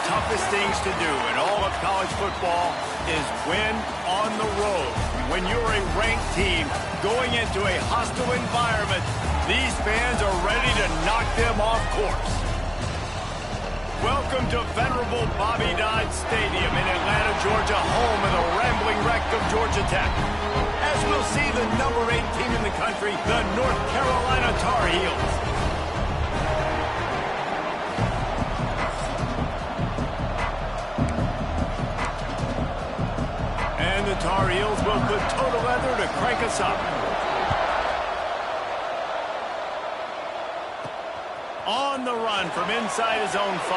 toughest things to do in all of college football is win on the road. When you're a ranked team going into a hostile environment, these fans are ready to knock them off course. Welcome to venerable Bobby Dodd Stadium in Atlanta, Georgia, home of the rambling wreck of Georgia Tech. As we'll see the number 8 team in the country, the North Carolina Tar Heels. And the Tar Heels will put total leather to crank us up. On the run from inside his own 5.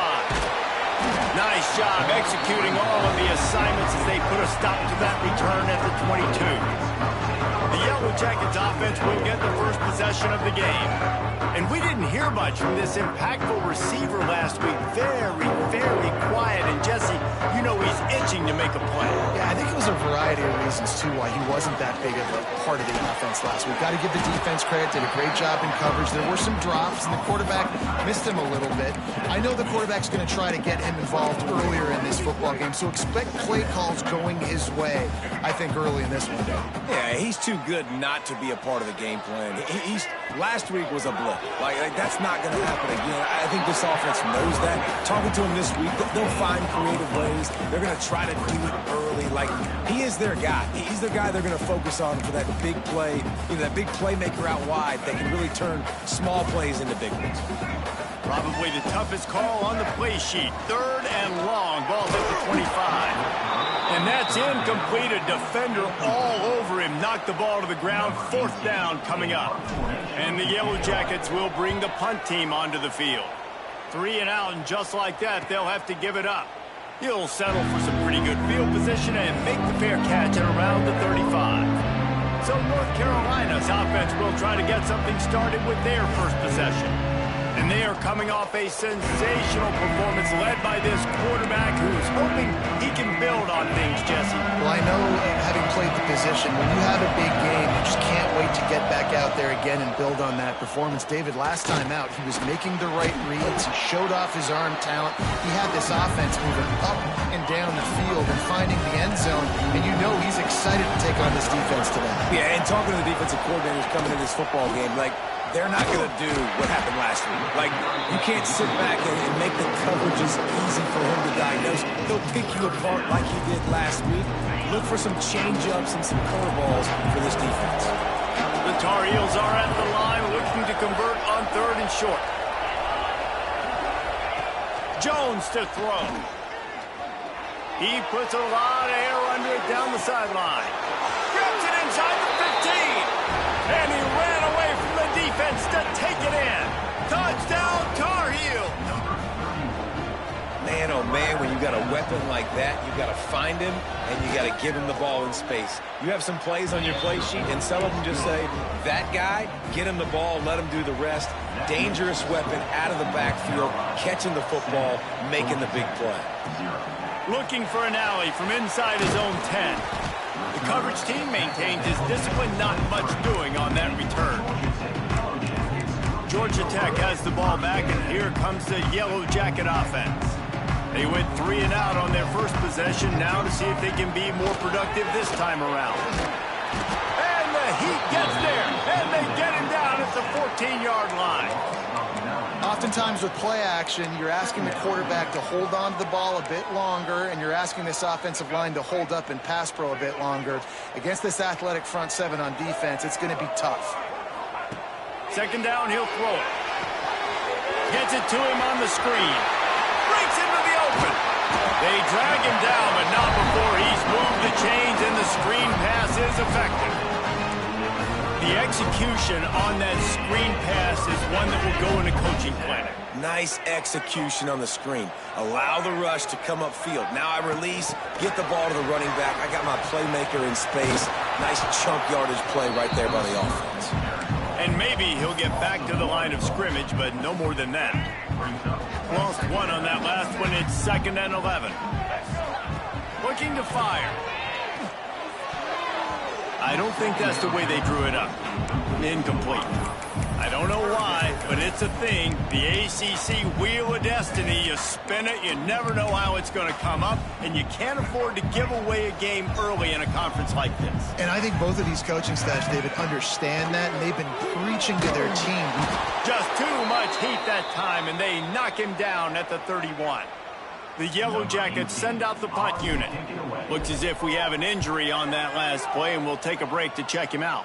Nice job executing all of the assignments as they put a stop to that return at the 22. The Yellow Jackets offense will get the first possession of the game. And we didn't hear much from this impactful receiver last week. Very quiet. And Jesse, you know he's itching to make a play. Yeah, I think it was a variety of reasons, too, why he wasn't that big of a part of the offense last week. Got to give the defense credit. Did a great job in coverage. There were some drops, and the quarterback missed him a little bit. I know the quarterback's going to try to get him involved earlier in this football game, so expect play calls going his way, I think, early in this one. Yeah, he's too good not to be a part of the game plan. Last week was a blip. Like that's not going to happen again. I think this offense knows that. Talking to him this week, they'll find creative ways. They're going to try to do it early. Like, he is their guy. He's the guy they're going to focus on for that big play, that big playmaker out wide that can really turn small plays into big ones. Probably the toughest call on the play sheet. 3rd and long. Ball's at the 25. And that's incomplete. A defender all over him. Knocked the ball to the ground. 4th down coming up. And the Yellow Jackets will bring the punt team onto the field. 3 and out, and just like that, they'll have to give it up. He'll settle for some pretty good field position and make the fair catch at around the 35. So North Carolina's offense will try to get something started with their first possession. And they are coming off a sensational performance led by this quarterback who's hoping he can build on things, Jesse. Well, I know, having played the position, when you have a big game, you just can't wait to get back out there again and build on that performance. David, last time out, he was making the right reads. He showed off his arm talent. He had this offense moving up and down the field and finding the end zone. And you know he's excited to take on this defense today. Yeah, and talking to the defensive coordinators coming in this football game, like, they're not going to do what happened last week. Like, you can't sit back and make the coverages easy for him to diagnose. He'll pick you apart like he did last week. Look for some change-ups and some curveballs for this defense. The Tar Heels are at the line looking to convert on 3rd and short. Jones to throw. He puts a lot of air under it down the sideline. Grabs it inside the 15. And he ran away from the defense to take it in. Touchdown, Tar Heel. Man, oh man, when you got a weapon like that, you got to find him and you got to give him the ball in space. You have some plays on your play sheet, and some of them just say, that guy, get him the ball, let him do the rest. Dangerous weapon out of the backfield, catching the football, making the big play. Looking for an alley from inside his own 10. The coverage team maintained his discipline, not much doing on that return. Georgia Tech has the ball back, and here comes the Yellow Jacket offense. They went 3 and out on their first possession, now to see if they can be more productive this time around. And the Heat gets there, and they get him down at the 14-yard line. Oftentimes with play action, you're asking the quarterback to hold on to the ball a bit longer, and you're asking this offensive line to hold up and pass pro a bit longer. Against this athletic front 7 on defense, it's going to be tough. 2nd down, he'll throw it. Gets it to him on the screen. Breaks into the open. They drag him down, but not before he's moved the chains, and the screen pass is effective. The execution on that screen pass is one that will go in a coaching clinic. Nice execution on the screen. Allow the rush to come upfield. Now I release, get the ball to the running back. I got my playmaker in space. Nice chunk yardage play right there by the offense. And maybe he'll get back to the line of scrimmage, but no more than that. Lost 1 on that last one. It's 2nd and 11. Looking to fire. I don't think that's the way they drew it up. Incomplete. I don't know why, but it's a thing. The ACC Wheel of Destiny, you spin it, you never know how it's going to come up, and you can't afford to give away a game early in a conference like this. And I think both of these coaching staffs, David, understand that, and they've been preaching to their team. Just too much heat that time, and they knock him down at the 31. The Yellow Jackets send out the punt unit. Looks as if we have an injury on that last play, and we'll take a break to check him out.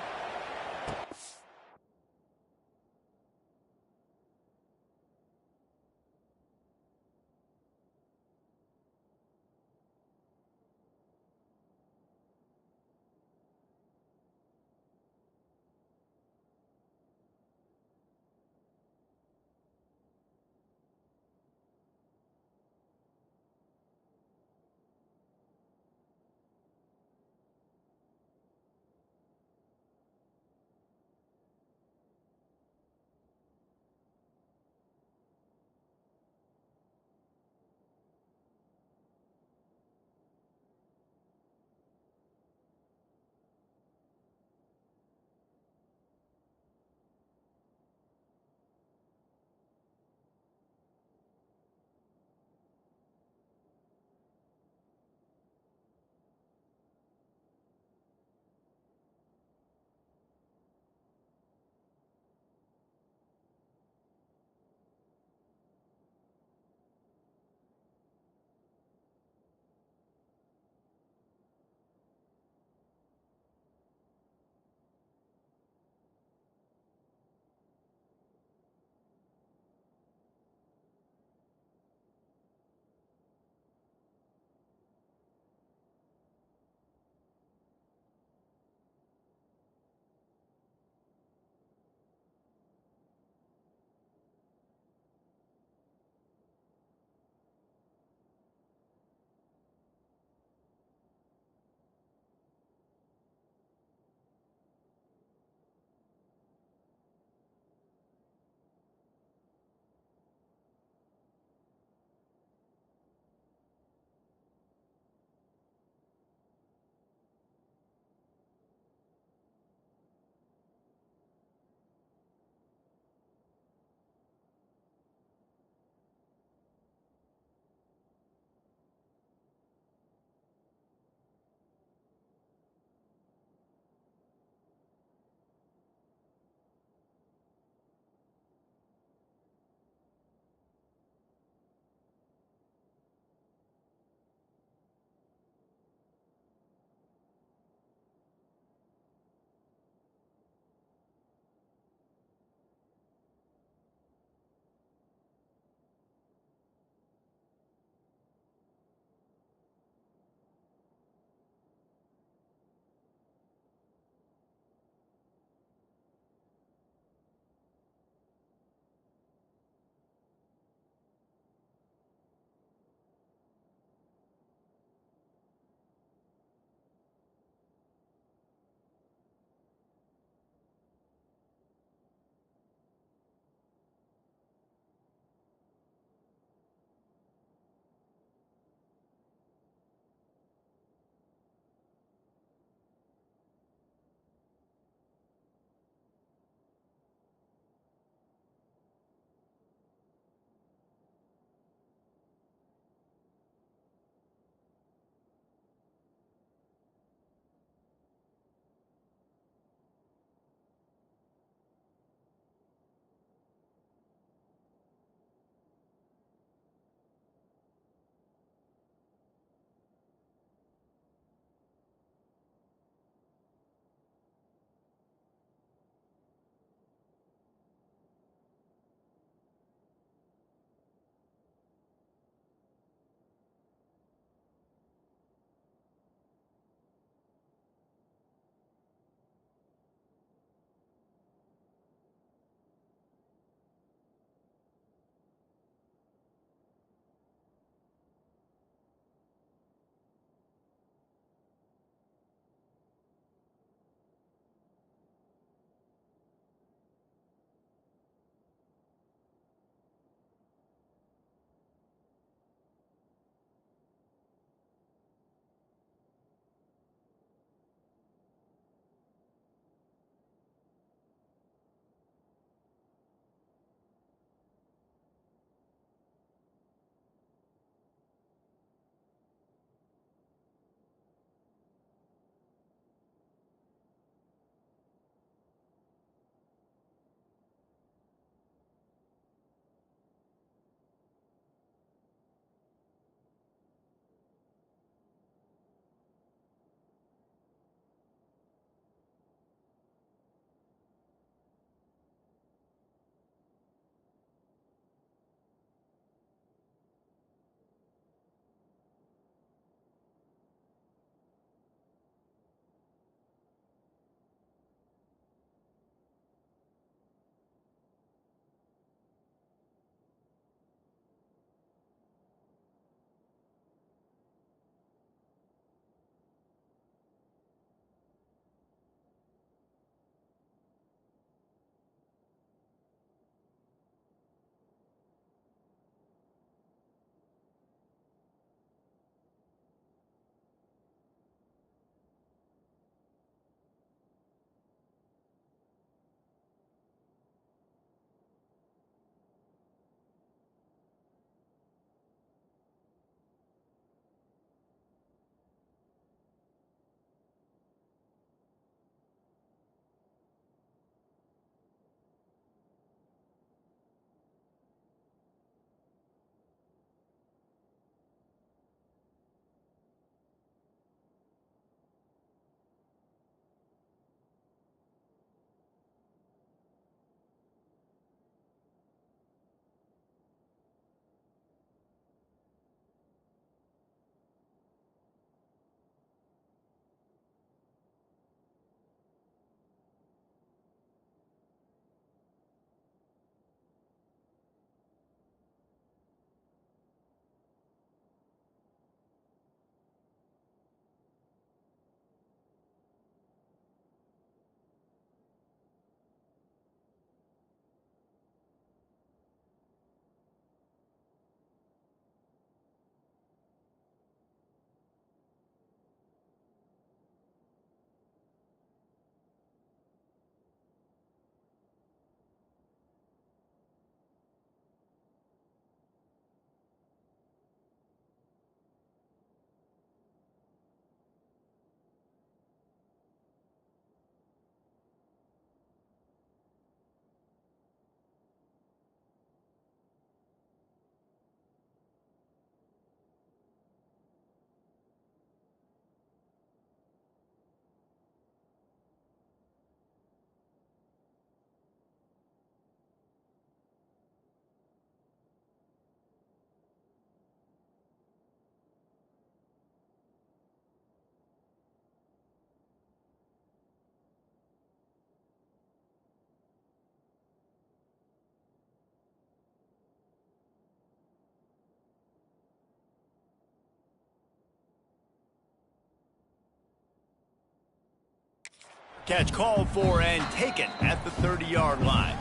Catch called for and taken at the 30-yard line.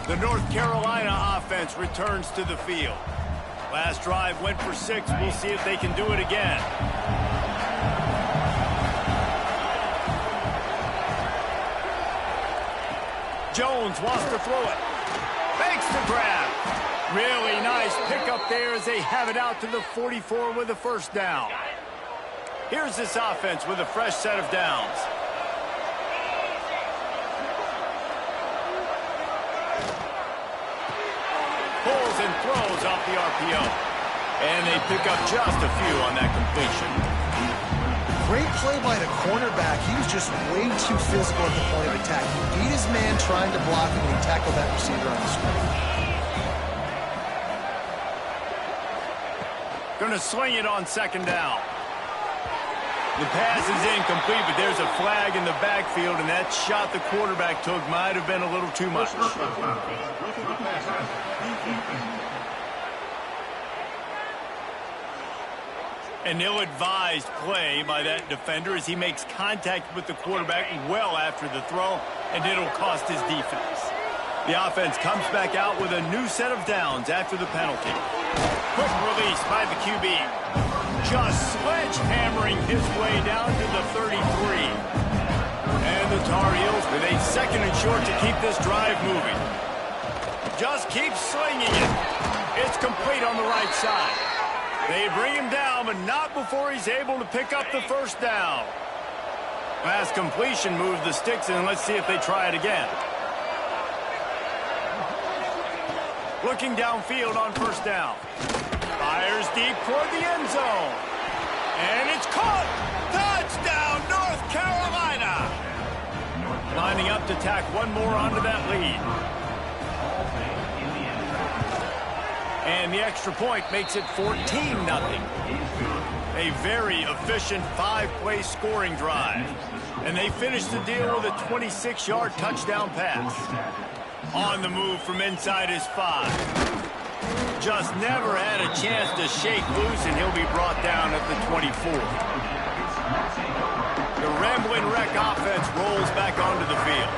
The North Carolina offense returns to the field. Last drive went for 6. We'll see if they can do it again. Jones wants to throw it. Makes the grab. Really nice pickup there as they have it out to the 44 with a first down. Here's this offense with a fresh set of downs. Pulls and throws off the RPO. And they pick up just a few on that completion. Great play by the cornerback. He was just way too physical at the point of attack. He beat his man trying to block him, and he tackled that receiver on the screen. Going to sling it on second down. The pass is incomplete, but there's a flag in the backfield, and that shot the quarterback took might have been a little too much. An ill-advised play by that defender as he makes contact with the quarterback well after the throw, and it'll cost his defense. The offense comes back out with a new set of downs after the penalty. Quick release by the QB. Just sledgehammering his way down to the 33. And the Tar Heels with a second and short to keep this drive moving. Just keep slinging it. It's complete on the right side. They bring him down, but not before he's able to pick up the first down. Pass completion moves the sticks, and let's see if they try it again. Looking downfield on first down. Fires deep toward the end zone. And it's caught. Touchdown, North Carolina. Lining up to tack one more onto that lead. And the extra point makes it 14-0. A very efficient 5-play scoring drive. And they finish the deal with a 26-yard touchdown pass. On the move from inside his 5. Just never had a chance to shake loose, and he'll be brought down at the 24. The Ramblin' Wreck offense rolls back onto the field.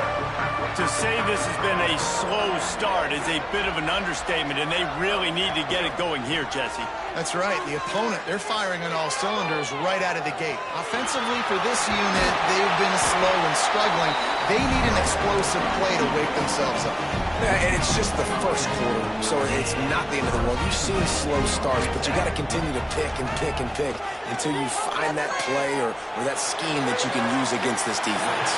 To say this has been a slow start is a bit of an understatement, and they really need to get it going here, Jesse. That's right. The opponent, they're firing on all cylinders right out of the gate. Offensively, for this unit, they've been slow and struggling. They need an explosive play to wake themselves up. Yeah, and it's just the first quarter, so it's not the end of the world. You've seen slow starts, but you got to continue to pick and pick and pick until you find that play or that scheme that you can use against this defense.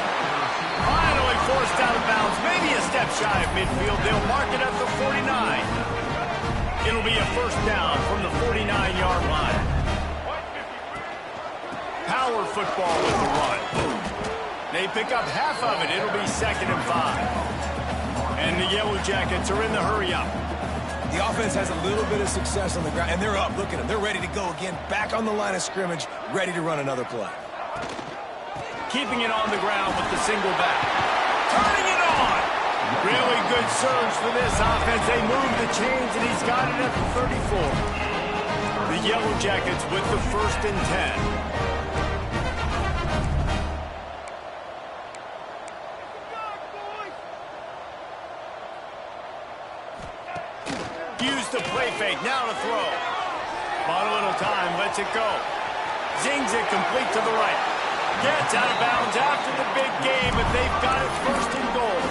Finally forced out of bounds, maybe a step shy of midfield. They'll mark it at the 49. It'll be a first down from the 49-yard line. Power football with the run. They pick up half of it. It'll be 2nd and 5. And the Yellow Jackets are in the hurry-up. The offense has a little bit of success on the ground, and they're up. Look at them. They're ready to go again. Back on the line of scrimmage, ready to run another play. Keeping it on the ground with the single back. Turning it on. Really good surge for this offense. They move the chains, and he's got it at the 34. The Yellow Jackets with the 1st and 10. The play fake, now to throw. Bought a little time, lets it go. Zings it complete to the right. Gets out of bounds after the big game, but they've got it 1st and goal.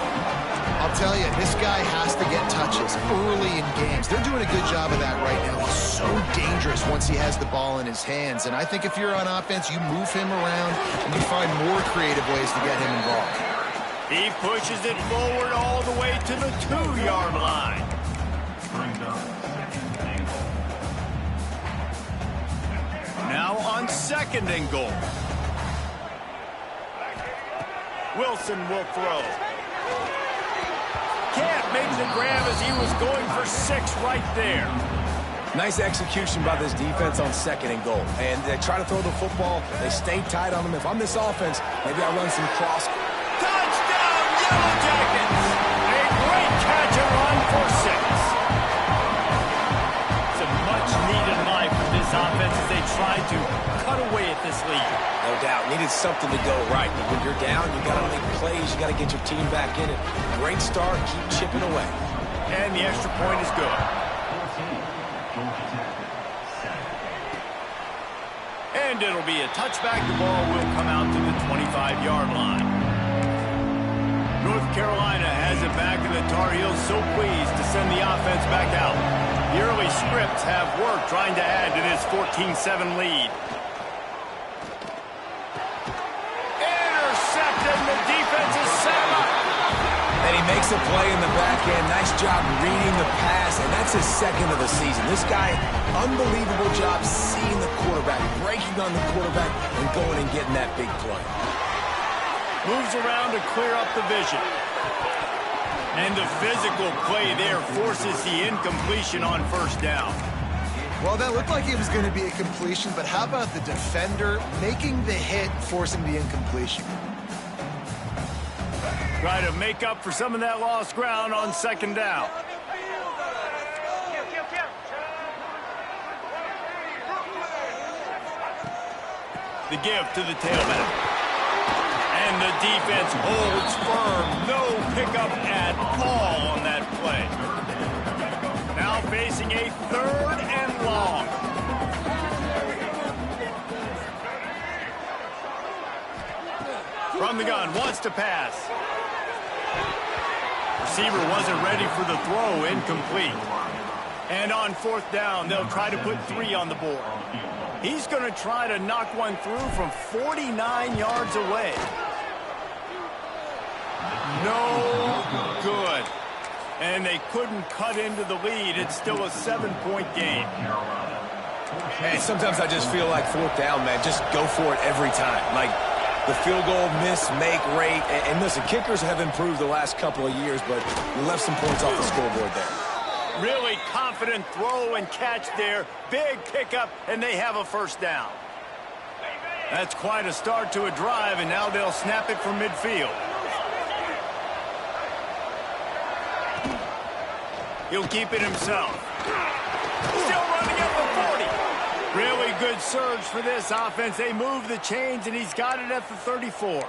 I'll tell you, this guy has to get touches early in games. They're doing a good job of that right now. He's so dangerous once he has the ball in his hands. And I think if you're on offense, you move him around and you find more creative ways to get him involved. He pushes it forward all the way to the 2-yard line. Now on 2nd and goal. Wilson will throw. Can't make the grab as he was going for 6 right there. Nice execution by this defense on 2nd and goal. And they try to throw the football. They stay tight on them. If I'm this offense, maybe I run some cross. Touchdown, Yellow Jackets! A great catch and run for 6. It's a much-needed life for this offense as they try to cut away at this lead. No doubt. Needed something to go right. But when you're down, you got to make plays. You got to get your team back in it. Great start. Keep chipping away. And the extra point is good. And it'll be a touchback. The ball will come out to the 25-yard line. North Carolina has it back, and the Tar Heels so pleased to send the offense back out. The early scripts have worked trying to add to this 14-7 lead. Intercepted, the defense is set up. And he makes a play in the back end. Nice job reading the pass, and that's his second of the season. This guy, unbelievable job seeing the quarterback, breaking on the quarterback, and going and getting that big play. Moves around to clear up the vision. And the physical play there forces the incompletion on first down. Well, that looked like it was going to be a completion, but how about the defender making the hit, forcing the incompletion? Try to make up for some of that lost ground on second down. The give to the tailback. And the defense holds firm. No pickup at all on that play. Now facing a 3rd and long. From the gun, wants to pass. Receiver wasn't ready for the throw, incomplete. And on 4th down, they'll try to put 3 on the board. He's going to try to knock one through from 49 yards away. No good. And they couldn't cut into the lead. It's still a 7-point game. Hey, sometimes I just feel like 4th down, man. Just go for it every time. Like the field goal miss, make rate. And listen, kickers have improved the last couple of years, but you left some points off the scoreboard there. Really confident throw and catch there. Big pickup, and they have a first down. That's quite a start to a drive, and now they'll snap it from midfield. He'll keep it himself. Still running at the 40. Really good surge for this offense. They move the chains, and he's got it at the 34.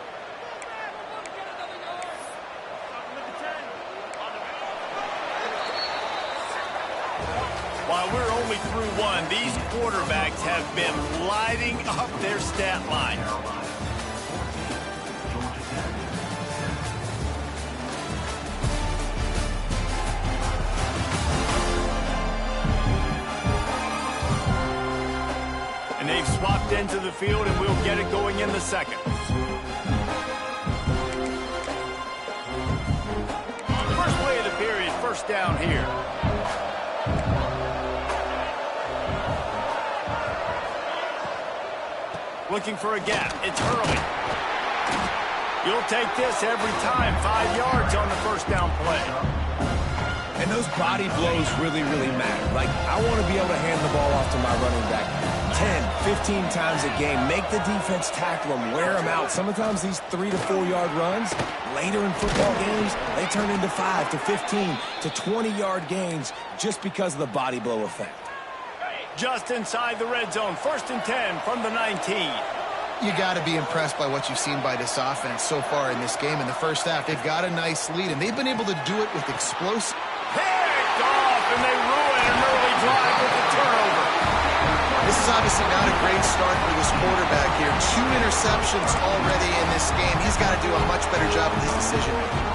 While we're only through one, these quarterbacks have been lighting up their stat line. And they've swapped into the field, and we'll get it going in the second. First play of the period, first down here. Looking for a gap. It's Hurley. You'll take this every time. 5 yards on the first down play. And those body blows really, really matter. Like, I want to be able to hand the ball off to my running back 10, 15 times a game. Make the defense tackle them, wear them out. Sometimes these 3 to 4 yard runs, later in football games, they turn into 5 to 15 to 20-yard gains just because of the body blow effect. Just inside the red zone. 1st and 10 from the 19. You got to be impressed by what you've seen by this offense so far in this game. In the first half, they've got a nice lead, and they've been able to do it with explosive. Picked off, and they ruin an early drive with the turnover. This is obviously not a great start for this quarterback here. 2 interceptions already in this game. He's got to do a much better job with his decision-making.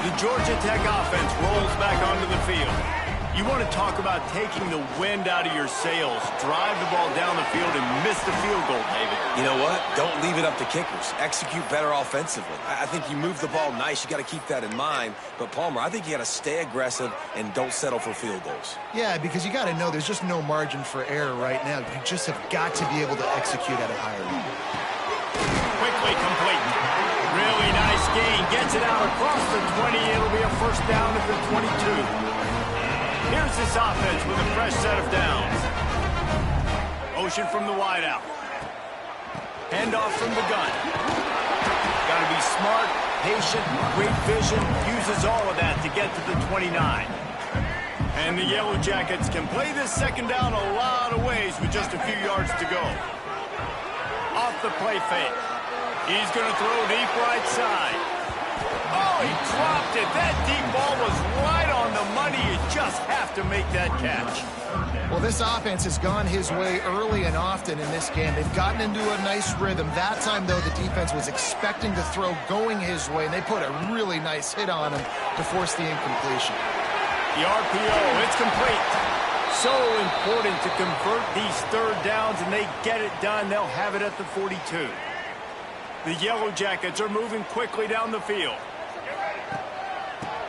The Georgia Tech offense rolls back onto the field. You want to talk about taking the wind out of your sails. Drive the ball down the field and miss the field goal, David. You know what? Don't leave it up to kickers. Execute better offensively. I think you move the ball nice. You got to keep that in mind. But, Palmer, I think you got to stay aggressive and don't settle for field goals. Yeah, because you got to know there's just no margin for error right now. You just have got to be able to execute at a higher level. Quickly complete. Really nice gain. Gets it out across the 20. It'll be a first down at the 22. Here's this offense with a fresh set of downs. Motion from the wideout. Handoff from the gun. Got to be smart, patient, great vision. Uses all of that to get to the 29. And the Yellow Jackets can play this second down a lot of ways with just a few yards to go. Off the play fake. He's going to throw deep right side. Oh, he dropped it. That deep ball was right on the money. You just have to make that catch. Well, this offense has gone his way early and often in this game. They've gotten into a nice rhythm. That time, though, the defense was expecting to throw going his way, and they put a really nice hit on him to force the incompletion. The RPO, it's complete. So important to convert these third downs, and they get it done. They'll have it at the 42. The Yellow Jackets are moving quickly down the field.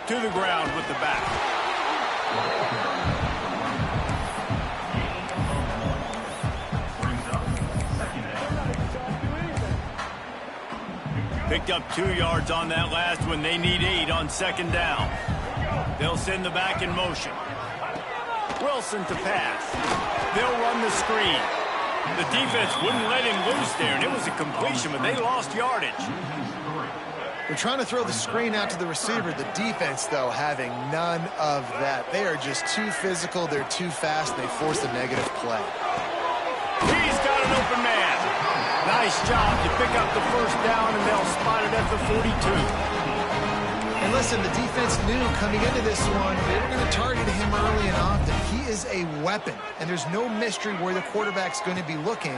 To the ground with the back. Picked up 2 yards on that last one. They need 8 on second down. They'll send the back in motion. Wilson to pass. They'll run the screen. The defense wouldn't let him loose there, and it was a completion, but they lost yardage. They're trying to throw the screen out to the receiver. The defense, though, having none of that. They are just too physical. They're too fast. They force a negative play. He's got an open man. Nice job to pick up the first down, and they'll spot it at the 42. And listen, the defense knew coming into this one, they were going to target him early and often. He is a weapon, and there's no mystery where the quarterback's going to be looking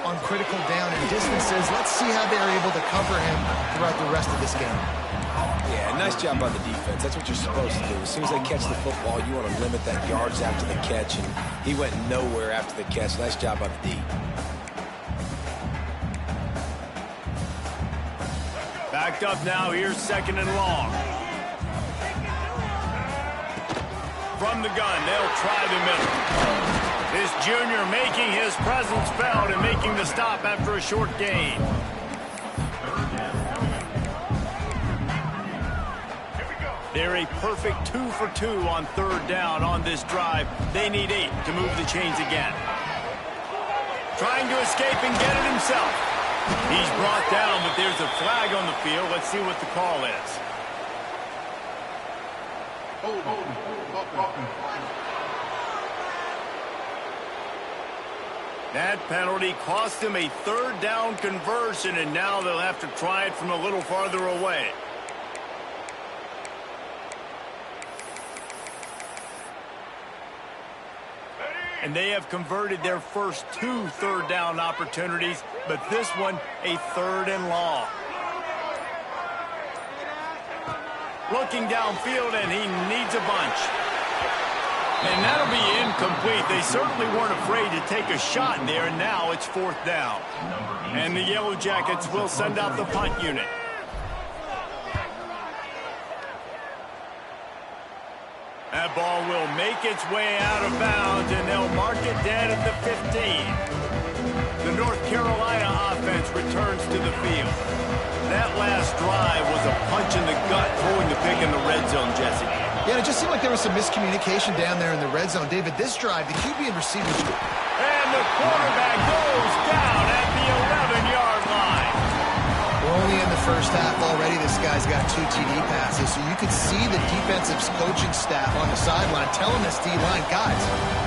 on critical down and distances. Let's see how they're able to cover him throughout the rest of this game. Yeah, nice job by the defense. That's what you're supposed to do. As soon as they catch the football, you want to limit that yards after the catch, and he went nowhere after the catch. Nice job by the D. Backed up now, here's second and long. From the gun, they'll try the middle. This junior making his presence felt and making the stop after a short gain. They're a perfect 2 for 2 on third down on this drive. They need 8 to move the chains again. Trying to escape and get it himself. He's brought down, but there's a flag on the field. Let's see what the call is. That penalty cost him a third down conversion, and now they'll have to try it from a little farther away. And they have converted their first 2 third down opportunities, but this one a third and long. Looking downfield, and he needs a bunch. And that'll be incomplete. They certainly weren't afraid to take a shot there, and now it's fourth down. And the Yellow Jackets will send out the punt unit. That ball will make its way out of bounds, and they'll mark it dead at the 15. The North Carolina offense returns to the field. That last drive was a punch in the gut, throwing the pick in the red zone, Jesse. Yeah, it just seemed like there was some miscommunication down there in the red zone. David, this drive, the QB and receivers... And the quarterback goes down at the 11-yard line. We're only in the first half already. This guy's got 2 TD passes, so you could see the defensive coaching staff on the sideline telling this D-line, guys,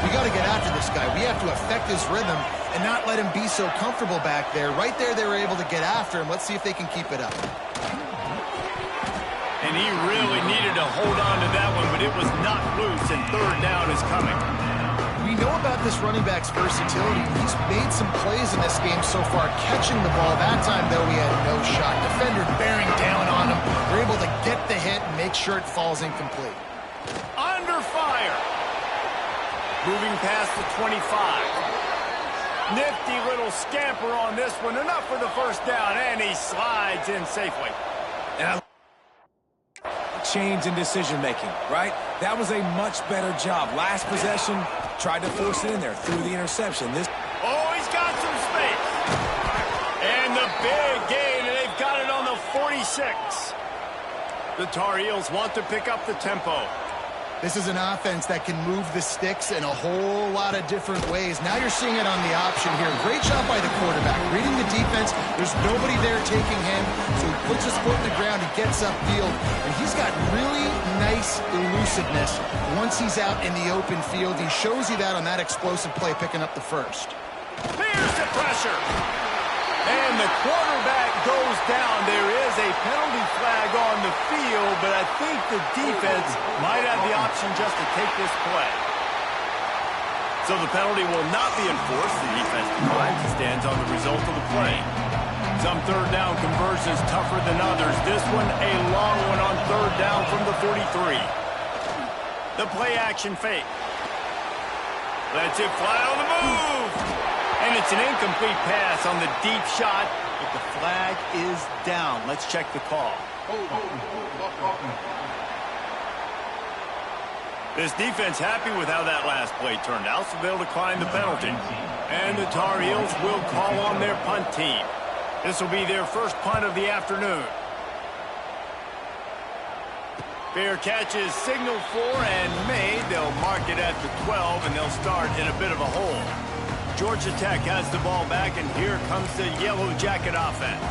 we got to get after this guy. We have to affect his rhythm and not let him be so comfortable back there. Right there, they were able to get after him. Let's see if they can keep it up. And he really needed to hold on to that one, but it was not loose, and third down is coming. We know about this running back's versatility. He's made some plays in this game so far, catching the ball. That time, though, he had no shot. Defender bearing down on him. They're able to get the hit and make sure it falls incomplete. Under fire. Moving past the 25. Nifty little scamper on this one. Enough for the first down, and he slides in safely. And change in decision-making, right? That was a much better job. Last possession, tried to force it in there, threw the interception. Oh, he's got some space. And the big gain, and they've got it on the 46. The Tar Heels want to pick up the tempo. This is an offense that can move the sticks in a whole lot of different ways. Now you're seeing it on the option here. Great job by the quarterback. Reading the defense, there's nobody there taking him, so he puts his foot in the ground, he gets upfield, and he's got really nice elusiveness once he's out in the open field. He shows you that on that explosive play, picking up the first. Here's the pressure. And the quarterback goes down. There is a penalty flag on the field, but I think the defense might have the option just to take this play. So the penalty will not be enforced. The defense declines and stands on the result of the play. Some third down conversions tougher than others. This one a long one on third down from the 43. The play action fake. Lets it fly on the move. And it's an incomplete pass on the deep shot, but the flag is down. Let's check the call. This defense happy with how that last play turned out, so they'll decline the penalty. And the Tar Heels will call on their punt team. This will be their first punt of the afternoon. Fair catch is signaled for and made. They'll mark it at the 12, and they'll start in a bit of a hole. Georgia Tech has the ball back, and here comes the Yellow Jacket offense.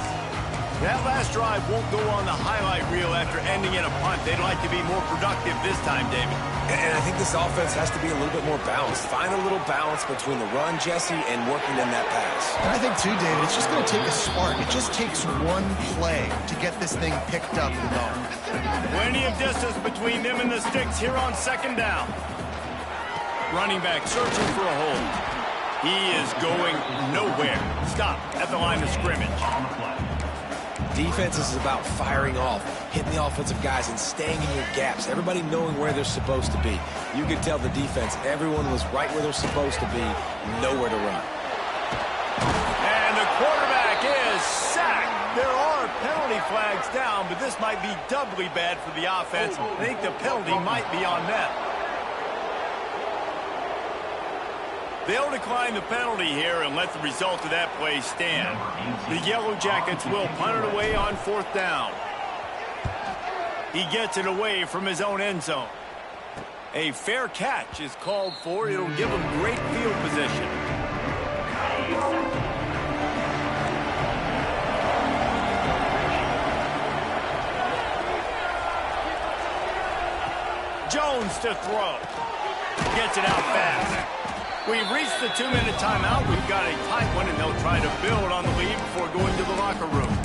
That last drive won't go on the highlight reel after ending in a punt. They'd like to be more productive this time, David. And I think this offense has to be a little bit more balanced. Find a little balance between the run, Jesse, and working in that pass. And I think, too, David, it's just going to take a spark. It just takes one play to get this thing picked up and going. Plenty of distance between them and the sticks here on second down. Running back searching for a hole. He is going nowhere. Stop at the line of scrimmage. Defense is about firing off, hitting the offensive guys, and staying in your gaps. Everybody knowing where they're supposed to be. You could tell the defense, everyone was right where they're supposed to be, nowhere to run. And the quarterback is sacked. There are penalty flags down, but this might be doubly bad for the offense. I think the penalty might be on them. They'll decline the penalty here and let the result of that play stand. The Yellow Jackets will punt it away on fourth down. He gets it away from his own end zone. A fair catch is called for. It'll give him great field position. Jones to throw. Gets it out fast. We've reached the 2-minute timeout. We've got a tight one, and they'll try to build on the lead before going to the locker room.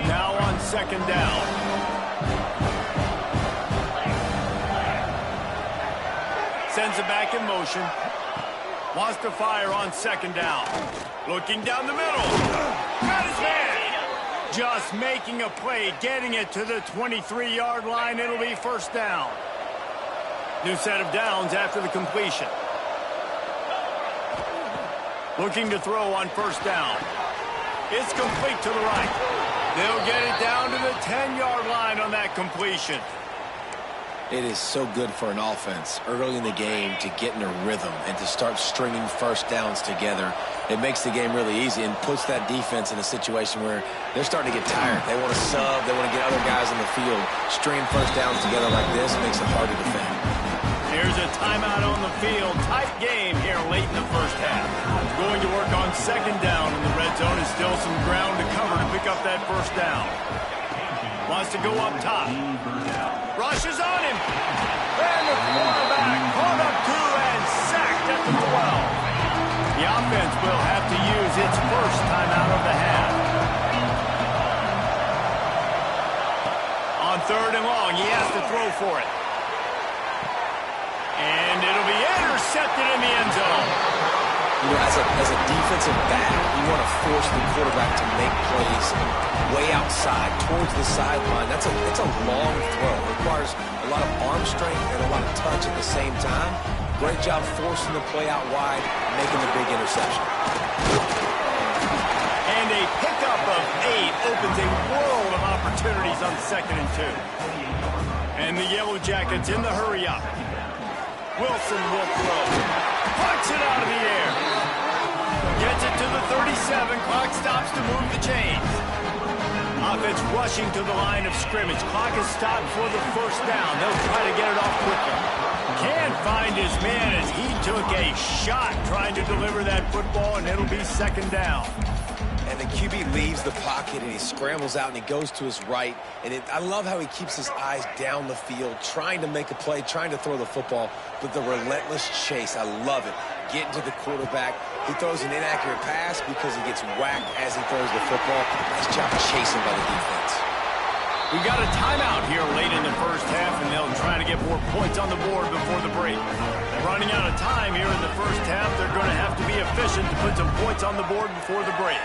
Now on second down. Sends it back in motion. Wants to fire on second down. Looking down the middle. Got his man. Just making a play, getting it to the 23-yard line. It'll be first down. New set of downs after the completion. Looking to throw on first down. It's complete to the right. They'll get it down to the 10-yard line on that completion. It is so good for an offense early in the game to get in a rhythm and to start stringing first downs together. It makes the game really easy and puts that defense in a situation where they're starting to get tired. They want to sub. They want to get other guys on the field. Stringing first downs together like this makes it hard to defend. Here's a timeout on the field. Tight game here late in the first half. Going to work on second down in the red zone. Is still some ground to cover to pick up that first down. Wants to go up top. Rushes on him. And the quarterback caught up to and sacked at the 12. The offense will have to use its first timeout of the half. On third and long, he has to throw for it. And it'll be intercepted in the end zone. You know, as a defensive back, you want to force the quarterback to make plays way outside, towards the sideline. It's a long throw. It requires a lot of arm strength and a lot of touch at the same time. Great job forcing the play out wide, making the big interception. And a pickup of 8 opens a world of opportunities on second and 2. And the Yellow Jackets in the hurry up. Wilson will throw. Puts it out of the air. Gets it to the 37. Clock stops to move the chains. Offense rushing to the line of scrimmage. Clock is stopped for the first down. They'll try to get it off quickly. Can't find his man as he took a shot trying to deliver that football, and it'll be second down. And the QB leaves the pocket, and he scrambles out, and he goes to his right. And I love how he keeps his eyes down the field, trying to make a play, trying to throw the football, but the relentless chase, I love it. getting to the quarterback. He throws an inaccurate pass because he gets whacked as he throws the football. Nice job chasing by the defense. We got a timeout here late in the first half, and they'll try to get more points on the board before the break. Running out of time here in the first half, they're going to have to be efficient to put some points on the board before the break.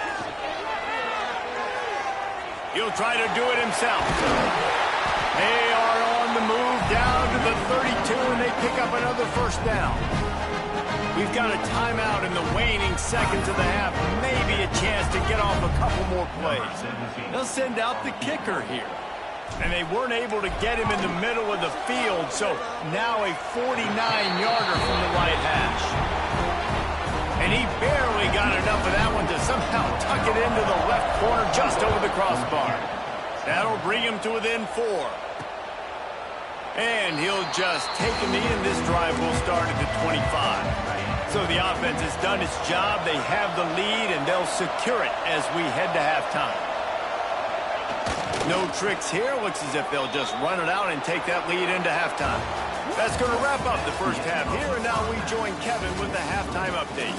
He'll try to do it himself. They are on the move down to the 32, and they pick up another first down. We've got a timeout in the waning seconds of the half. Maybe a chance to get off a couple more plays. They'll send out the kicker here. And they weren't able to get him in the middle of the field, so now a 49-yarder from the right hash. And he barely got enough of that one to somehow tuck it into the left corner just over the crossbar. That'll bring him to within 4. And he'll just take him in. This drive will start at the 25. So the offense has done its job. They have the lead, and they'll secure it as we head to halftime. No tricks here. Looks as if they'll just run it out and take that lead into halftime. That's going to wrap up the first half here, and now we join Kevin with the halftime update.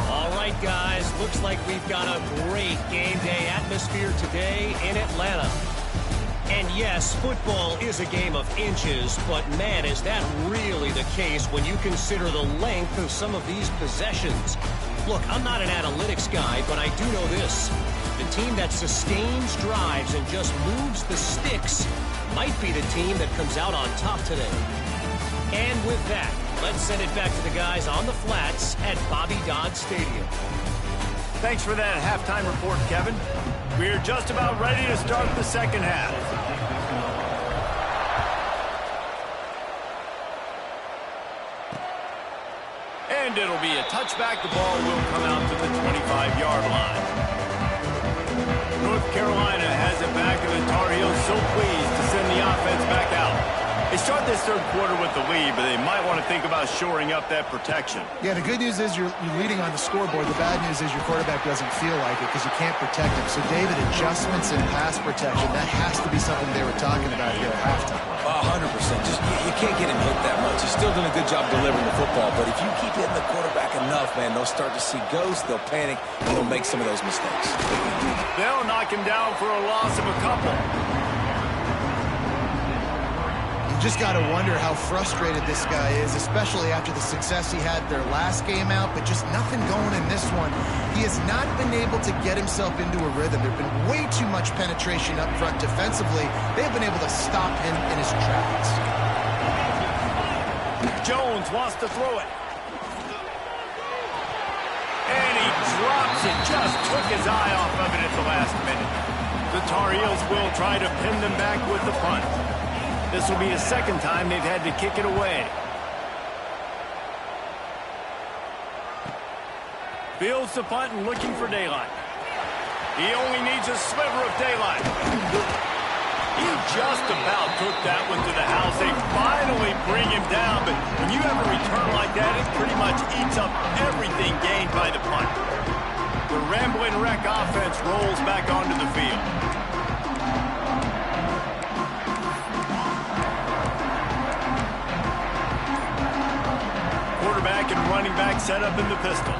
All right, guys. Looks like we've got a great game day atmosphere today in Atlanta. And yes, football is a game of inches, but man, is that really the case when you consider the length of some of these possessions. Look, I'm not an analytics guy, but I do know this. The team that sustains drives and just moves the sticks might be the team that comes out on top today. And with that, let's send it back to the guys on the flats at Bobby Dodd Stadium. Thanks for that halftime report, Kevin. We're just about ready to start the second half. And it'll be a touchback. The ball will come out to the 25-yard line. North Carolina has it back, and the Tar Heels so pleased to send the offense back out. They start this third quarter with the lead, but they might want to think about shoring up that protection. Yeah, the good news is you're leading on the scoreboard. The bad news is your quarterback doesn't feel like it because you can't protect him. So, David, adjustments in pass protection, that has to be something they were talking about here at halftime. 100%. Just you can't get him hit that much. He's still doing a good job delivering the football, but if you keep hitting the quarterback enough, man, they'll start to see ghosts, they'll panic, and they'll make some of those mistakes. They'll knock him down for a loss of a couple. Just got to wonder how frustrated this guy is, especially after the success he had their last game out, but just nothing going in this one. He has not been able to get himself into a rhythm. There's been way too much penetration up front defensively. They've been able to stop him in his tracks. Jones wants to throw it. And he drops it. Just took his eye off of it at the last minute. The Tar Heels will try to pin them back with the punt. This will be the second time they've had to kick it away. Fields the punt and looking for daylight. He only needs a sliver of daylight. He just about took that one to the house. They finally bring him down, but when you have a return like that, it pretty much eats up everything gained by the punt. The Rambling Wreck offense rolls back onto the field. Quarterback and running back set up in the pistol.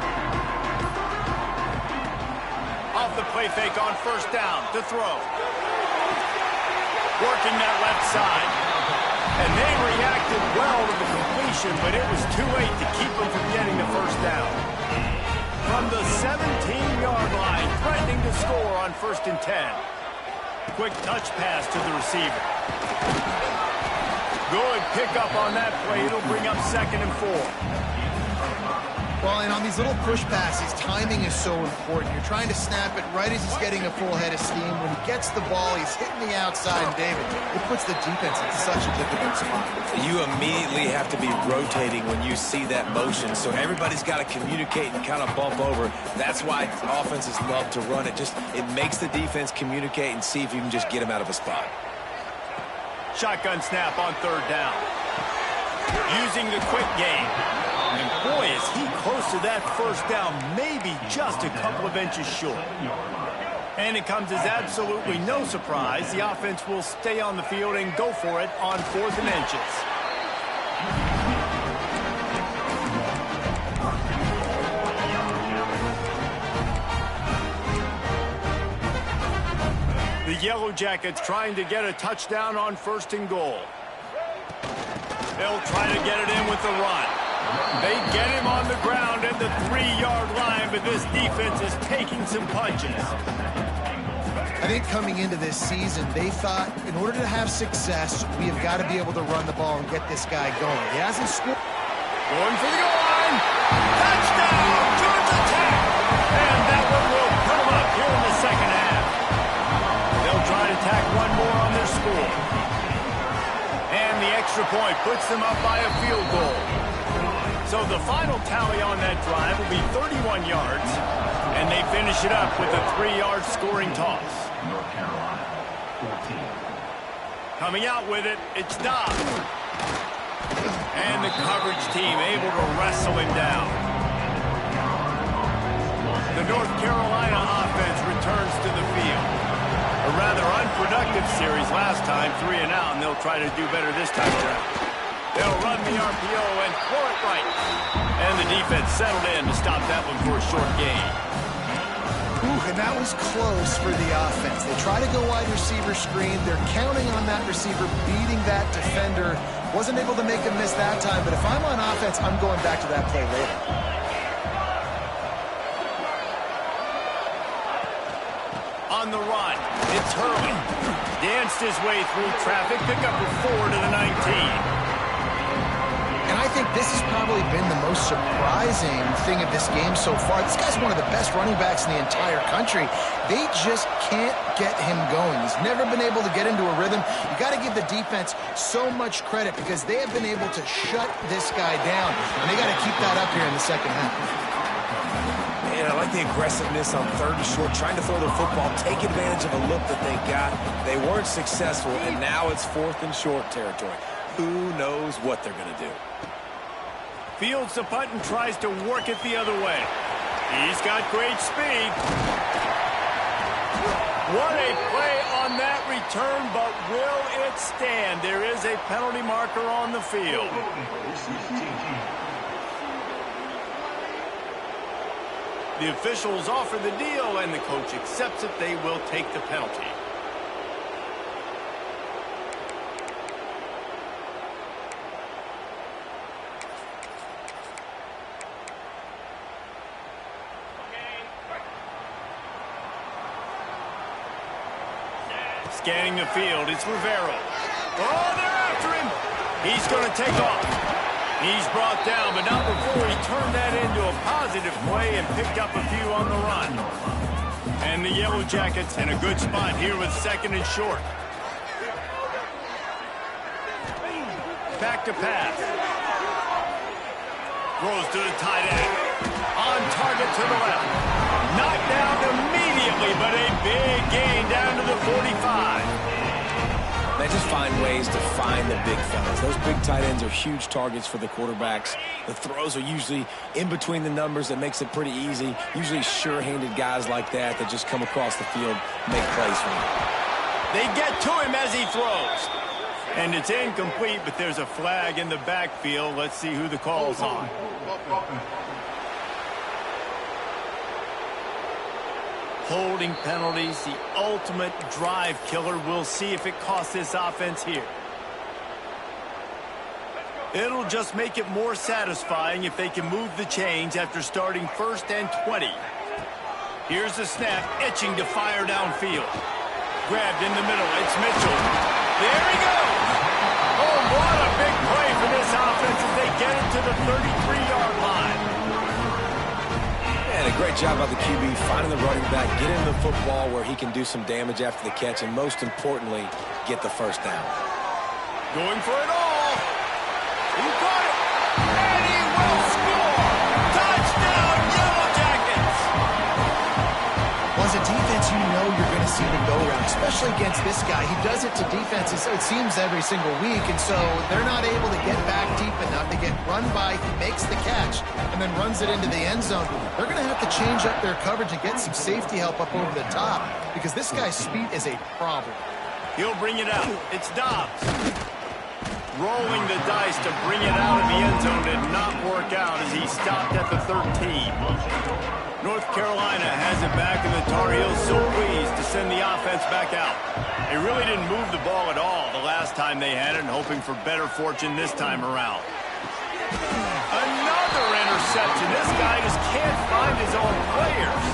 Off the play fake on first down to throw. Working that left side. And they reacted well to the completion, but it was too late to keep them from getting the first down. From the 17-yard line, threatening to score on 1st and 10. Quick touch pass to the receiver. Good pickup on that play. It'll bring up 2nd and 4. Well, and on these little push passes, timing is so important. You're trying to snap it right as he's getting a full head of steam. When he gets the ball, he's hitting the outside, and David, it puts the defense in such a difficult spot. You immediately have to be rotating when you see that motion, so everybody's got to communicate and kind of bump over. That's why offenses love to run it. It makes the defense communicate and see if you can just get him out of a spot. Shotgun snap on 3rd down. Using the quick game. And boy, is he close to that first down, maybe just a couple of inches short. And it comes as absolutely no surprise. The offense will stay on the field and go for it on 4th and inches. Yellow Jackets trying to get a touchdown on 1st and goal. They'll try to get it in with the run. They get him on the ground at the 3-yard line, but this defense is taking some punches. I think coming into this season, they thought in order to have success, we have got to be able to run the ball and get this guy going. He hasn't scored. Going for the goal line. Touchdown, Georgia Tech. And that one will put them up here in the second half. They'll try to tack one more on their score. And the extra point puts them up by a field goal. So the final tally on that drive will be 31 yards, and they finish it up with a 3-yard scoring toss. Coming out with it, it's Dobbs. And the coverage team able to wrestle him down. The North Carolina offense returns to the field. A rather unproductive series last time, 3 and out, and they'll try to do better this time around. They'll run the RPO and throw it right. And the defense settled in to stop that one for a short gain. Ooh, and that was close for the offense. They try to go wide receiver screen. They're counting on that receiver beating that defender. Wasn't able to make him miss that time, but if I'm on offense, I'm going back to that play later. On the run, it's Hurley. Danced his way through traffic, pick up a 4 to the 19. And I think this has probably been the most surprising thing of this game so far. This guy's one of the best running backs in the entire country. They just can't get him going. He's never been able to get into a rhythm. You got to give the defense so much credit because they have been able to shut this guy down. And they got to keep that up here in the second half. And I like the aggressiveness on 3rd and short, trying to throw the football, take advantage of a look that they got. They weren't successful, and now it's 4th and short territory. Who knows what they're going to do? Fields the punt and tries to work it the other way. He's got great speed. What a play on that return, but will it stand? There is a penalty marker on the field. The officials offer the deal, and the coach accepts it. They will take the penalty. Scanning the field, it's Rivero. Oh, they're after him. He's going to take off. He's brought down, but not before he turned that into a positive play and picked up a few on the run. And the Yellow Jackets in a good spot here with 2nd and short. Back to pass. Throws to the tight end. On target to the left. Knocked down immediately, but a big gain down to the 45. They just find ways to find the big fellas. Those big tight ends are huge targets for the quarterbacks. The throws are usually in between the numbers. That makes it pretty easy. Usually sure-handed guys like that just come across the field, make plays for them. They get to him as he throws. And it's incomplete, but there's a flag in the backfield. Let's see who the call's on. Holding penalties, the ultimate drive killer. We'll see if it costs this offense here. It'll just make it more satisfying if they can move the chains after starting 1st and 20. Here's the snap, itching to fire downfield. Grabbed in the middle, it's Mitchell. There he goes! Oh, what a big play for this offense as they get it to the 33-yard line. And a great job by the QB finding the running back, get him the football where he can do some damage after the catch, and most importantly, get the first down. Going for it all. He got it. And he will score. Touchdown, Yellow Jackets. Well, as a defense, you know you're going to see the go-round, especially against this guy. He does it to defenses, it seems, every single week, and so they're not able to get back deep enough to get run by. He makes the catch and then runs it into the end zone. They're going to have to change up their coverage and get some safety help up over the top because this guy's speed is a problem. He'll bring it out. It's Dobbs. Rolling the dice to bring it out of the end zone did not work out as he stopped at the 13. North Carolina has it back, and the Tar Heels so pleased to send the offense back out. They really didn't move the ball at all the last time they had it, and hoping for better fortune this time around. Another interception. This guy just can't find his own players.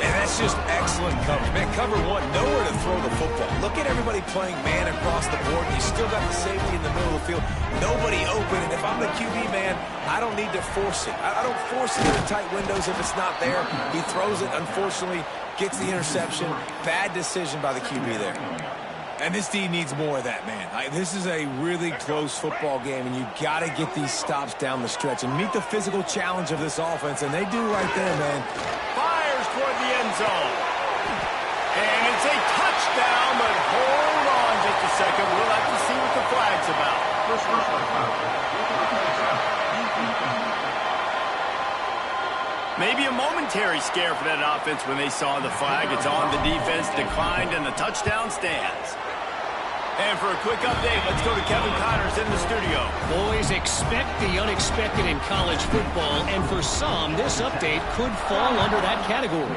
And that's just excellent coverage. Man, cover one, nowhere to throw the football. Look at everybody playing man across the board. You still got the safety in the middle of the field. Nobody open. And if I'm the QB, man, I don't need to force it. I don't force it into tight windows if it's not there. He throws it, unfortunately, gets the interception. Bad decision by the QB there. And this D needs more of that, man. This is a really close football game, and you got to get these stops down the stretch and meet the physical challenge of this offense, and they do right there, man. Fires toward the end zone. And it's a touchdown, but hold on just a second. We'll have to see what the flag's about. Maybe a momentary scare for that offense when they saw the flag. It's on, the defense declined, and the touchdown stands. And for a quick update, let's go to Kevin Connors in the studio. Boys, expect the unexpected in college football, and for some, this update could fall under that category.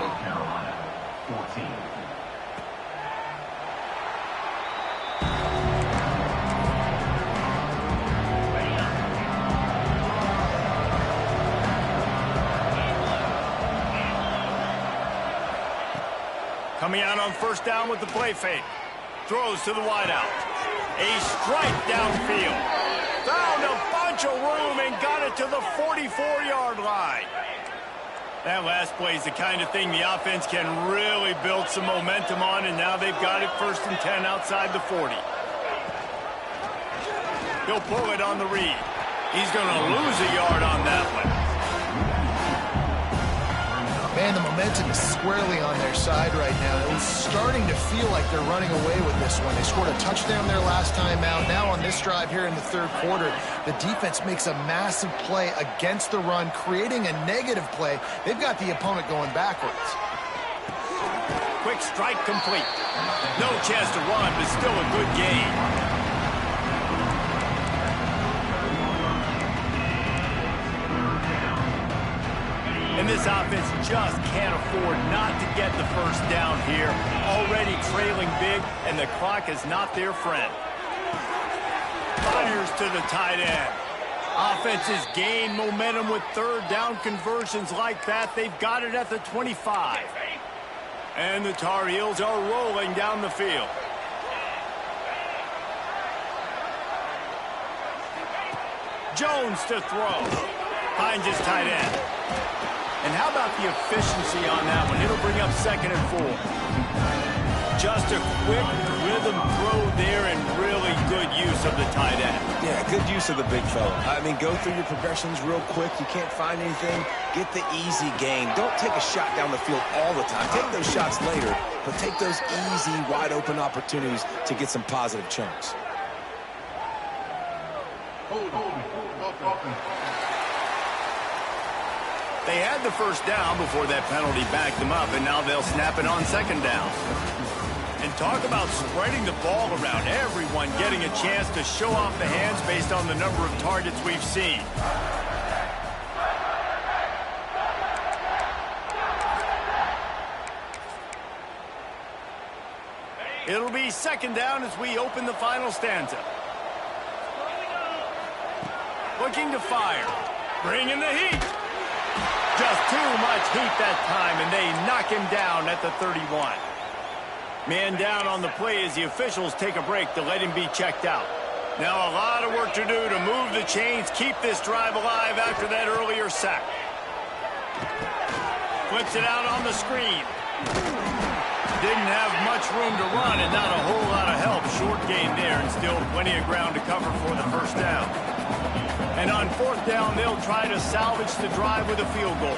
Coming out on first down with the play fake. Throws to the wideout. A strike downfield. Found a bunch of room and got it to the 44-yard line. That last play is the kind of thing the offense can really build some momentum on, and now they've got it 1st and 10 outside the 40. He'll pull it on the read. He's going to lose a yard on that one. Man, the momentum is squarely on their side right now. It's starting to feel like they're running away with this one. They scored a touchdown their last time out. Now on this drive here in the third quarter, the defense makes a massive play against the run, creating a negative play. They've got the opponent going backwards. Quick strike complete. No chance to run, but still a good game. And this offense just can't afford not to get the first down here. Already trailing big, and the clock is not their friend. Fires to the tight end. Offenses gain momentum with third down conversions like that. They've got it at the 25. And the Tar Heels are rolling down the field. Jones to throw. Finds his tight end. And how about the efficiency on that one? It'll bring up 2nd and 4. Just a quick rhythm throw there and really good use of the tight end. Yeah, good use of the big fella. I mean, go through your progressions real quick. You can't find anything. Get the easy gain. Don't take a shot down the field all the time. Take those shots later, but take those easy, wide-open opportunities to get some positive chunks. They had the first down before that penalty backed them up, and now they'll snap it on 2nd down. And talk about spreading the ball around. Everyone getting a chance to show off the hands based on the number of targets we've seen. It'll be 2nd down as we open the final stanza. Looking to fire. Bringing the heat. Just too much heat that time, and they knock him down at the 31. Man down on the play as the officials take a break to let him be checked out. Now a lot of work to do to move the chains, keep this drive alive after that earlier sack. Flips it out on the screen. Didn't have much room to run and not a whole lot of help. Short gain there and still plenty of ground to cover for the first down. And on 4th down, they'll try to salvage the drive with a field goal.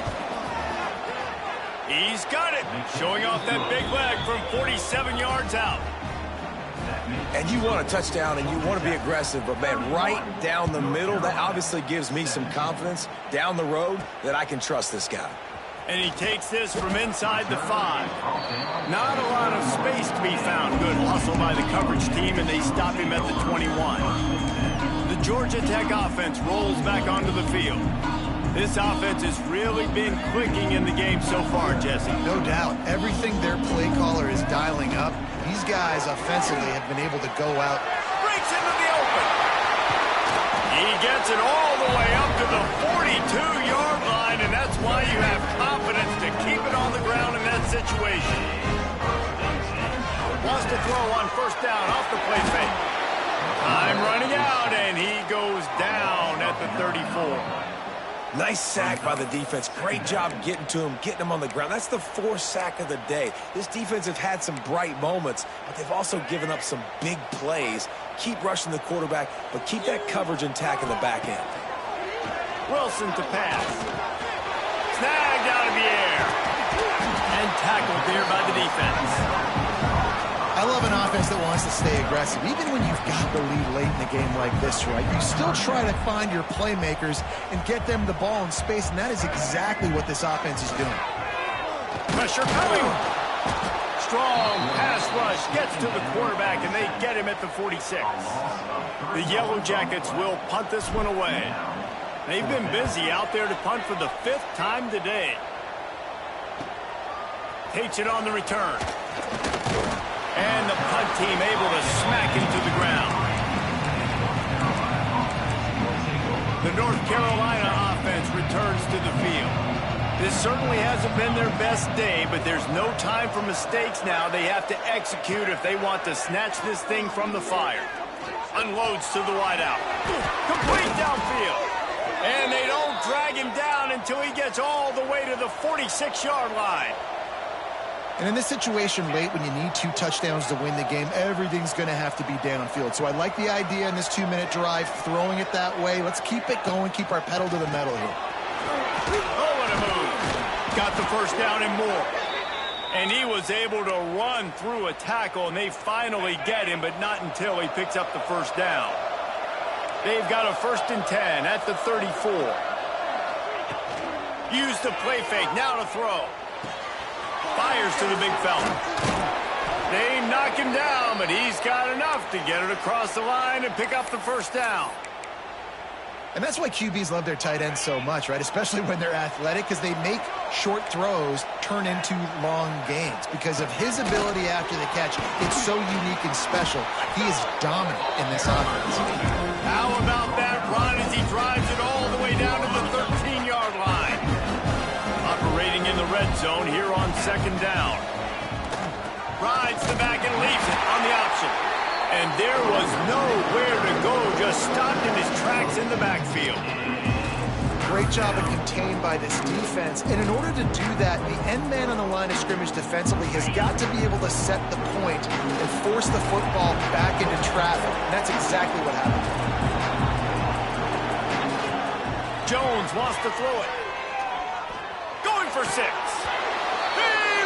He's got it. Showing off that big leg from 47 yards out. And you want a touchdown and you want to be aggressive, but, man, right down the middle, that obviously gives me some confidence down the road that I can trust this guy. And he takes this from inside the 5. Not a lot of space to be found. Good hustle by the coverage team, and they stop him at the 21. The Georgia Tech offense rolls back onto the field. This offense has really been clicking in the game so far, Jesse. No doubt. Everything their play caller is dialing up, these guys offensively have been able to go out. Breaks into the open. He gets it all the way up to the 42-yard line, and that's why you have confidence to keep it on the ground in that situation. Wants to throw on first down off the play fake. Time running out, and he goes down at the 34. Nice sack by the defense. Great job getting to him, getting him on the ground. That's the fourth sack of the day. This defense have had some bright moments, but they've also given up some big plays. Keep rushing the quarterback, but keep that coverage intact in the back end. Wilson to pass. Snagged out of the air. And tackled there by the defense. I love an offense that wants to stay aggressive. Even when you've got the lead late in the game like this, right, you still try to find your playmakers and get them the ball in space, and that is exactly what this offense is doing. Pressure coming. Strong pass rush gets to the quarterback, and they get him at the 46. The Yellow Jackets will punt this one away. They've been busy out there to punt for the 5th time today. Takes it on the return. And the punt team able to smack him to the ground. The North Carolina offense returns to the field. This certainly hasn't been their best day, but there's no time for mistakes now. They have to execute if they want to snatch this thing from the fire. Unloads to the wideout. Complete downfield. And they don't drag him down until he gets all the way to the 46-yard line. And in this situation late when you need 2 touchdowns to win the game, everything's going to have to be downfield. So I like the idea in this 2-minute drive, throwing it that way. Let's keep it going, keep our pedal to the metal here. Oh, what a move. Got the first down and more. And he was able to run through a tackle, and they finally get him, but not until he picks up the first down. They've got a 1st and 10 at the 34. Use the play fake, now to throw. Fires to the big fella. They knock him down, but he's got enough to get it across the line and pick up the first down. And that's why QBs love their tight ends so much, right? Especially when they're athletic, because they make short throws turn into long gains. Because of his ability after the catch, it's so unique and special. He is dominant in this offense. How about that run as he drives it all the way down to the 13-yard line? Operating in the red zone here on 2nd down. Rides the back and leaves it on the option. And there was nowhere to go, just stopped in his tracks in the backfield. Great job of contained by this defense. And in order to do that, the end man on the line of scrimmage defensively has got to be able to set the point and force the football back into traffic. And that's exactly what happened. Jones wants to throw it. Going for 6. He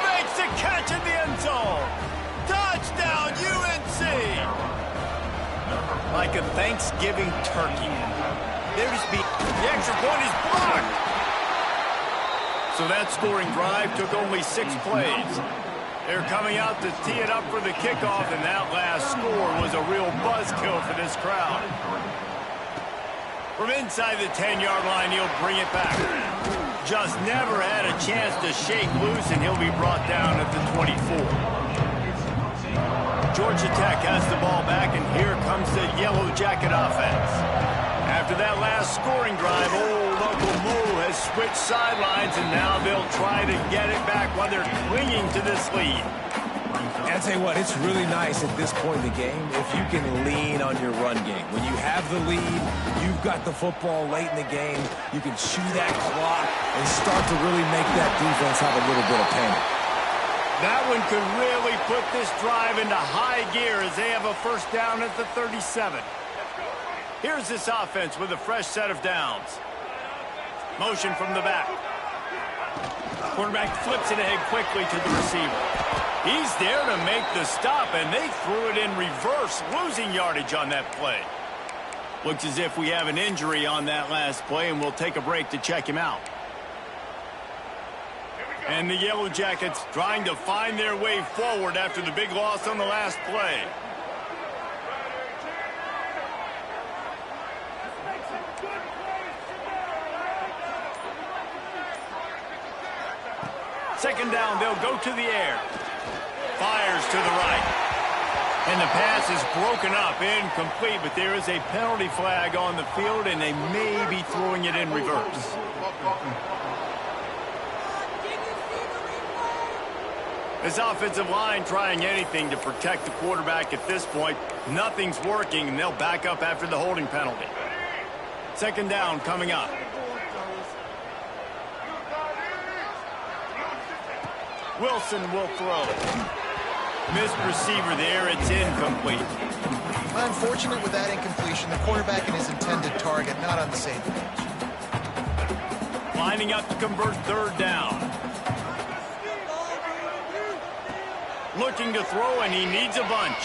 makes the catch in the end zone. Touchdown, UNC. Like a Thanksgiving turkey. The extra point is blocked. So that scoring drive took only 6 plays. They're coming out to tee it up for the kickoff, and that last score was a real buzzkill for this crowd. From inside the 10-yard line, he'll bring it back. Just never had a chance to shake loose, and he'll be brought down at the 24. Georgia Tech has the ball back, and here comes the Yellow Jacket offense. After that last scoring drive, old Uncle Mo has switched sidelines, and now they'll try to get it back while they're clinging to this lead. And I'll tell you what, it's really nice at this point in the game if you can lean on your run game. When you have the lead, you've got the football late in the game, you can chew that clock and start to really make that defense have a little bit of panic. That one could really put this drive into high gear as they have a first down at the 37. Here's this offense with a fresh set of downs. Motion from the back. Quarterback flips it ahead quickly to the receiver. He's there to make the stop, and they threw it in reverse, losing yardage on that play. Looks as if we have an injury on that last play, and we'll take a break to check him out. And the Yellow Jackets trying to find their way forward after the big loss on the last play. second down, they'll go to the air. Fires to the right. And the pass is broken up, incomplete, but there is a penalty flag on the field, and they may be throwing it in reverse. This offensive line trying anything to protect the quarterback at this point. Nothing's working, and they'll back up after the holding penalty. Second down coming up. Wilson will throw. Missed receiver there. It's incomplete. Unfortunate with that incompletion. The quarterback and his intended target not on the same page. Lining up to convert third down. Looking to throw, and he needs a bunch.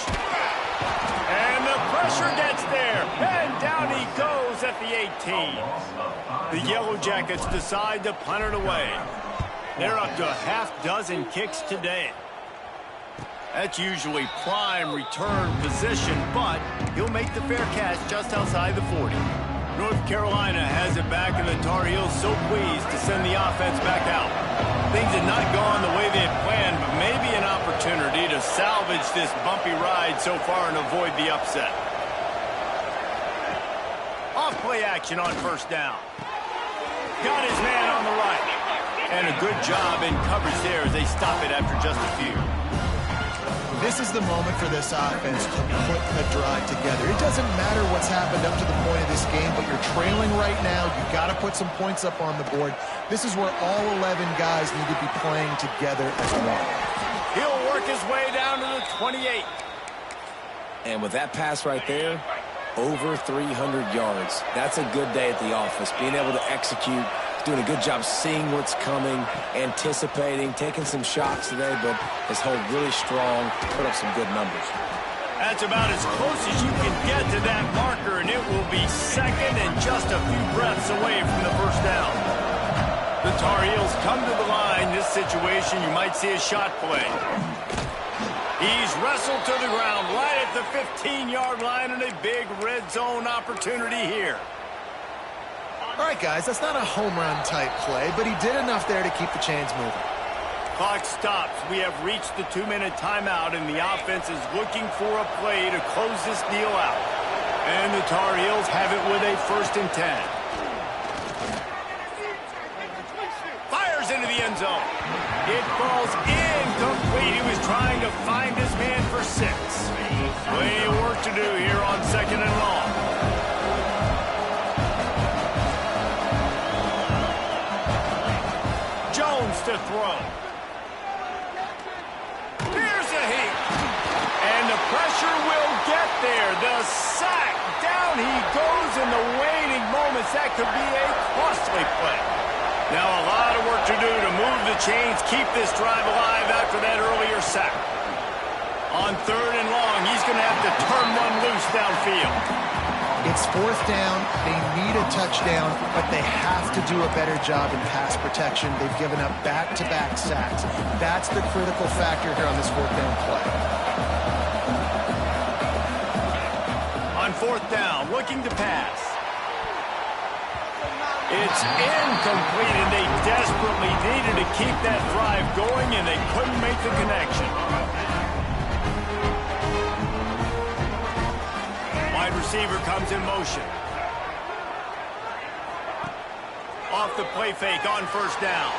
And the pressure gets there. And down he goes at the 18. The Yellow Jackets decide to punt it away. They're up to a half-dozen kicks today. That's usually prime return position, but he'll make the fair catch just outside the 40. North Carolina has it back, and the Tar Heels so pleased to send the offense back out. Things had not gone the way they had planned, but maybe an opportunity to salvage this bumpy ride so far and avoid the upset. Off-play action on first down. Got his man on the right. And a good job in coverage there as they stop it after just a few. This is the moment for this offense to put a drive together. It doesn't matter what's happened up to the point of this game, but you're trailing right now. You've got to put some points up on the board. This is where all 11 guys need to be playing together as one. He'll work his way down to the 28. And with that pass right there, over 300 yards. That's a good day at the office. Being able to execute, doing a good job seeing what's coming, anticipating, taking some shots today, but his hold really strong, put up some good numbers. That's about as close as you can get to that marker, and it will be second and just a few breaths away from the first down. The Tar Heels come to the line. This situation, you might see a shot play. He's wrestled to the ground right at the 15-yard line, and a big red zone opportunity here. All right, guys, that's not a home run type play, but he did enough there to keep the chains moving. Clock stops. We have reached the 2-minute timeout, and the offense is looking for a play to close this deal out. And the Tar Heels have it with a 1st and 10. Fires into the end zone. It falls incomplete. He was trying to find his man for 6. Plenty of work to do here on 2nd and long. Jones to throw. Here's a heat. And the pressure will get there. The sack. Down he goes in the waning moments. That could be a costly play. Now a lot of work to do to move the chains, keep this drive alive after that earlier sack. On 3rd and long, he's going to have to turn one loose downfield. It's 4th down. They need a touchdown, but they have to do a better job in pass protection. They've given up back-to-back sacks. That's the critical factor here on this 4th down play. On 4th down, looking to pass. It's incomplete, and they desperately needed to keep that drive going, and they couldn't make the connection. Wide receiver comes in motion. Off the play fake on 1st down.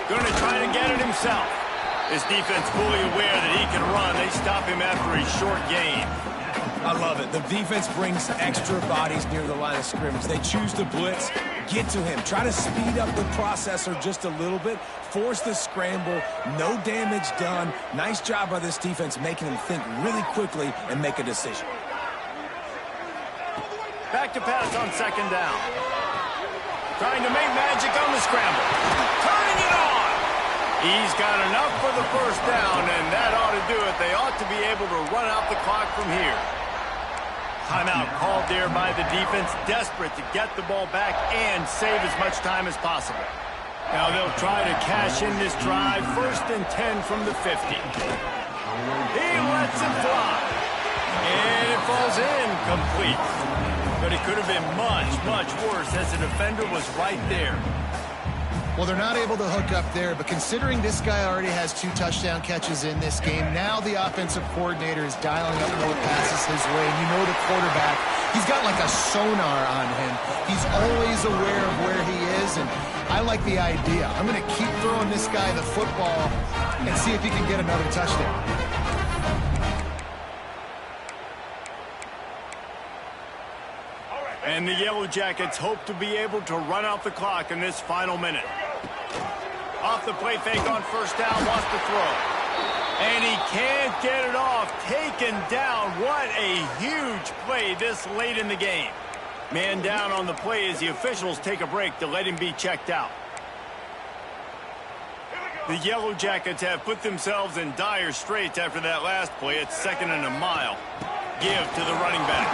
Going to try to get it himself. His defense fully aware that he can run. They stop him after a short gain. I love it. The defense brings extra bodies near the line of scrimmage. They choose to blitz, get to him, try to speed up the processor just a little bit, force the scramble, no damage done. Nice job by this defense making him think really quickly and make a decision. Back to pass on 2nd down. Trying to make magic on the scramble. Turning it on. He's got enough for the 1st down, and that ought to do it. They ought to be able to run out the clock from here. Timeout called there by the defense, desperate to get the ball back and save as much time as possible. Now they'll try to cash in this drive. 1st and 10 from the 50. He lets it fly. And it falls incomplete. But it could have been much, much worse as the defender was right there. Well, they're not able to hook up there, but considering this guy already has 2 touchdown catches in this game, now the offensive coordinator is dialing up more passes his way. And you know the quarterback, he's got like a sonar on him. He's always aware of where he is, and I like the idea. I'm going to keep throwing this guy the football and see if he can get another touchdown. And the Yellow Jackets hope to be able to run out the clock in this final minute. Off the play fake on first down, wants to throw. And he can't get it off. Taken down. What a huge play this late in the game. Man down on the play as the officials take a break to let him be checked out. The Yellow Jackets have put themselves in dire straits after that last play. It's 2nd and a mile. Give to the running back.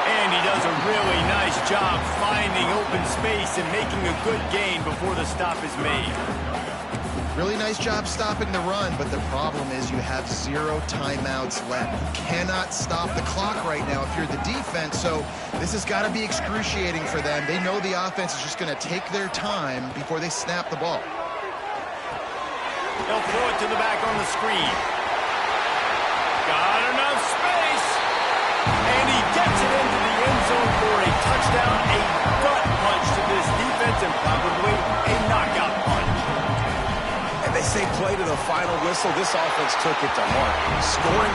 And he does a really nice job finding open space and making a good gain before the stop is made. Really nice job stopping the run, but the problem is you have 0 timeouts left. You cannot stop the clock right now if you're the defense, so this has got to be excruciating for them. They know the offense is just going to take their time before they snap the ball. They'll throw it to the back on the screen. Got enough space. And he gets it into the end zone for a touchdown, a gut punch to this defense, and probably a knockout punch. And they say play to the final whistle. This offense took it to heart. Scoring